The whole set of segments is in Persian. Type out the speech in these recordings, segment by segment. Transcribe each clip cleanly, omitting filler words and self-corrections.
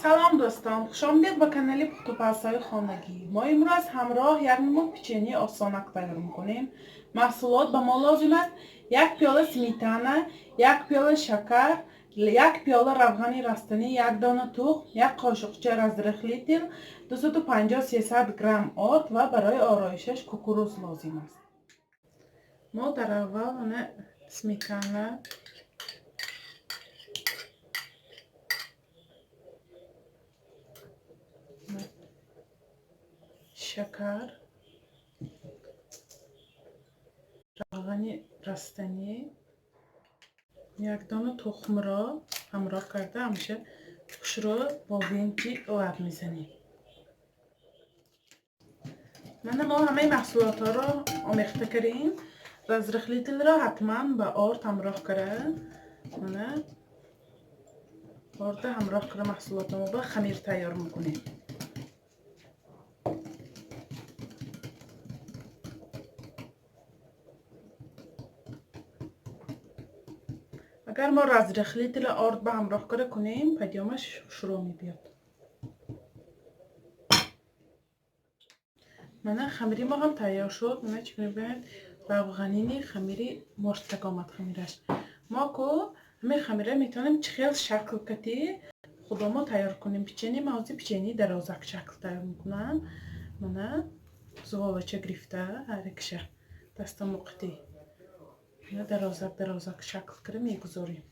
سلام دوستان، خوش آمدید به کانال پخت و پزهای خانگی. ما امروز همراه یک نمود پیچنی آسانک تیار میکنیم. محصولات به ما لازم است: یک پیاله سمیتانه، یک پیاله شکر، یک پیاله روغن رستنی، یک دانه تخم، یک قاشقچه از رخلیتر، 250-300 گرم آرد و برای آرایشش کوکروز لازم است. ما در اول سمیتانه شکر، روغن رستنی، یک دانه تخم را همراه کرده همیشه خوش را با وینچی لب میزنیم. ما همه محصولات ها را آمیخته کردیم. رزرخلیتل را حتما به آرد همراه کرده. آرد همراه کرده محصولات ما با خمیر تیار میکنیم. اگر ما رزرخلیتل آرد به همراه کرده کنیم پیامش شروع میبیاد. خمیری ما هم تیار شد. چون ببینید روغنینی خمیری مرتک آمد خمیرش. ما کو همین خمیره میتونیم چخیل شکل کتی خدا ما تیار کنیم. پیچنی موزی پیچنی درازک شکل تیار میکنم. زغالچه گرفته هر کشه دست مقتی درازک شکل کرده میگذاریم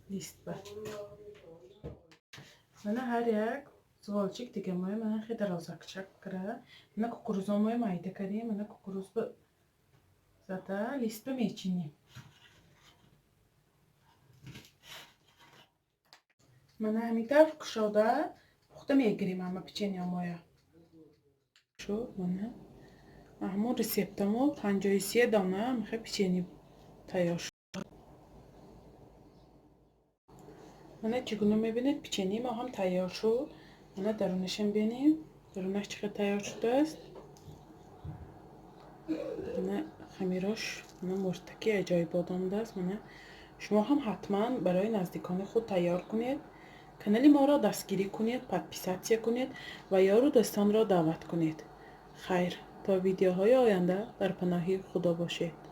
لیست به هر یک زغالچه دیگه ما خیلی درازک شکل کرده. کوکروز ما مایده کردیم. کوکروز به زده لیست به میچینیم. همیده کشاده پخته میگیریم. اما پیچنی مایا شو همون رسیپتمو 53 دانه میخوای پیچنی تیار شد. چگونه میبینید پیچنی ما هم تیار شد. درونش هم بینیم درونش چقدر تیار شده است. خمیراش مرتکی عجایب آمده است. شما هم حتما برای نزدیکان خود تیار کنید. کانال ما را دستگیری کنید، پادپیساتیا کنید و یار و دوستان را دعوت کنید. خیر تا ویدیوهای آینده در پناهی خدا باشید.